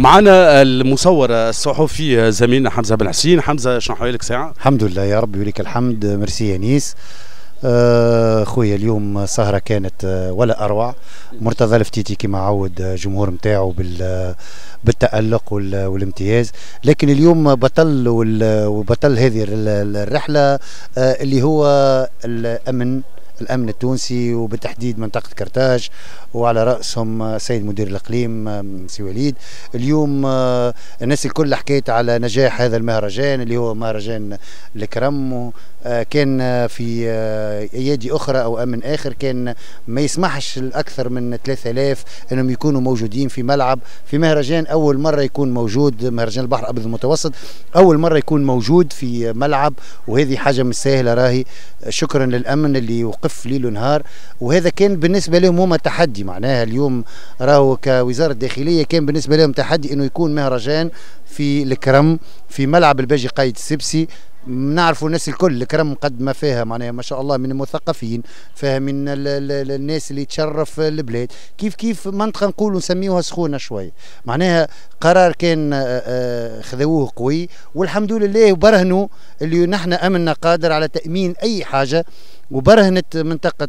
معنا المصور الصحفي زميلنا حمزه بن حسين. حمزه، شنو حوالك ساعه؟ الحمد لله يا ربي ولك الحمد. ميرسي يا نيس. خويا اليوم سهرة كانت ولا أروع. مرتضى الفتيتي كما عود جمهور متاعه بالتألق والامتياز، لكن اليوم بطل وبطل هذه الرحلة اللي هو الأمن التونسي، وبالتحديد منطقة كرتاج، وعلى رأسهم سيد مدير الإقليم سي وليد. اليوم الناس الكل حكيت على نجاح هذا المهرجان اللي هو مهرجان الكرم. كان في أيادي أخرى أو أمن آخر كان ما يسمحش الأكثر من 3000 أنهم يكونوا موجودين في ملعب في مهرجان أول مرة يكون موجود. مهرجان البحر الأبيض المتوسط أول مرة يكون موجود في ملعب، وهذه حاجة مش سهلة راهي. شكرا للأمن اللي وقف ليل ونهار، وهذا كان بالنسبة لهم هم تحدي. معناها اليوم راهو كوزارة الداخلية كان بالنسبة لهم تحدي أنه يكون مهرجان في الكرم في ملعب الباجي قايد السبسي. نعرفوا الناس الكل الكرم قد ما فيها معناها ما شاء الله من المثقفين، فيها من الناس اللي تشرف البلاد، كيف منطقه نقولوا نسميوها سخونه شويه. معناها قرار كان خذوه قوي، والحمد لله وبرهنوا اللي نحن امننا قادر على تامين اي حاجه، وبرهنت منطقة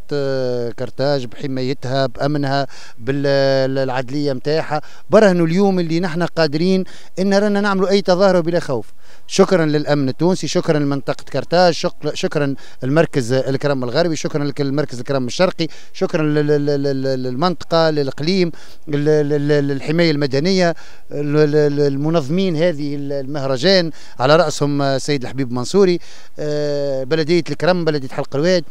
كرتاج بحمايتها بأمنها بالعدلية متاعها. برهنوا اليوم اللي نحن قادرين إن رانا نعملوا أي تظاهرة بلا خوف. شكرا للأمن التونسي، شكرا لمنطقة كرتاج، شكرا المركز الكرم الغربي، شكرا للمركز الكرم الشرقي، شكرا للمنطقة، للإقليم، للحماية المدنية، المنظمين هذه المهرجان على رأسهم سيد الحبيب منصوري، بلدية الكرم، بلدية حلق الواد.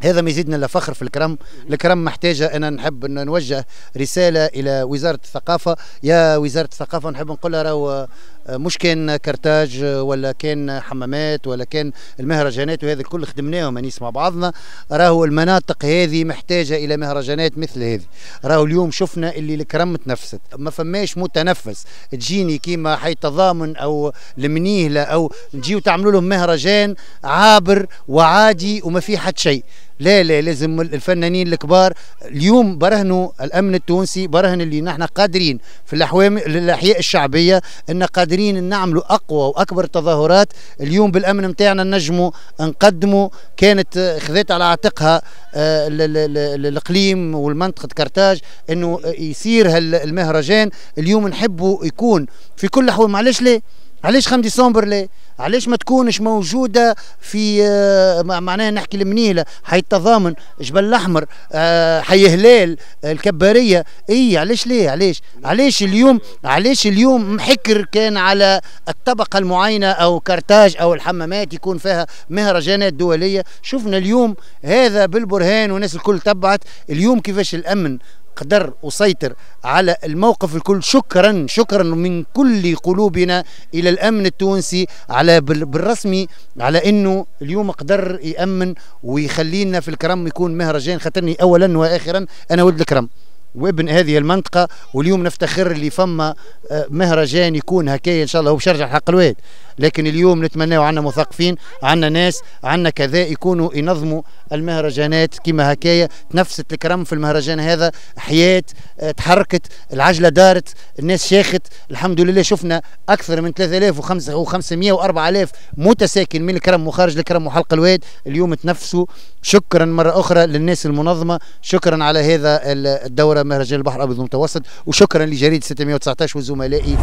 هذا ما يزيدنا الا فخر في الكرم. الكرم محتاجه. انا نحب ان نوجه رساله الى وزاره الثقافه. يا وزاره الثقافه نحب نقول لها راهو مش كان كرتاج ولا كان حمامات ولا كان المهرجانات وهذا الكل خدمناهم انيس مع بعضنا، راهو المناطق هذه محتاجه الى مهرجانات مثل هذه. راهو اليوم شفنا اللي الكرم تنفست، ما فماش متنفس تجيني كيما حي تضامن او المنيهله او تجيو تعملوا لهم مهرجان عابر وعادي وما في حد شيء. لا لازم الفنانين الكبار اليوم برهنوا الامن التونسي، برهن اللي نحن قادرين في الاحياء الشعبيه ان قادرين نعملوا اقوى واكبر تظاهرات. اليوم بالامن نتاعنا نجموا نقدموا. كانت خذت على عاتقها الاقليم والمنطقه كرتاج انه يصير المهرجان. اليوم نحبوا يكون في كل الاحوال. معلش ليه؟ علاش 5 ديسمبر ليه؟ علاش ما تكونش موجوده في معناها نحكي المنيله، حي التضامن، جبل الاحمر، حي هلال، الكباريه. اي علاش ليه؟ علاش اليوم محكر كان على الطبقه المعينه او كرتاج او الحمامات يكون فيها مهرجانات دوليه. شفنا اليوم هذا بالبرهان والناس الكل تبعت اليوم كيفاش الامن قدر وسيطر على الموقف الكل. شكرا من كل قلوبنا الى الامن التونسي على بالرسمي على انه اليوم قدر يامن ويخلينا في الكرم يكون مهرجان. خاطرني اولا واخرا انا ولد الكرم وابن هذه المنطقه، واليوم نفتخر اللي فما مهرجان يكون هكايا ان شاء الله. هو باش يرجع حق الواد، لكن اليوم نتمناو عندنا مثقفين، عندنا ناس، عندنا كذا يكونوا ينظموا المهرجانات كما هكايا. تنفست الكرم في المهرجان هذا، حياة تحركت، العجله دارت، الناس شاخت. الحمد لله شفنا اكثر من 3500 و4000 متساكن من الكرم وخارج الكرم وحلق الواد اليوم تنفسوا. شكرا مره اخرى للناس المنظمه، شكرا على هذا الدوره مهرجان البحر الابيض المتوسط، وشكرا لجريده 619 وزملائي.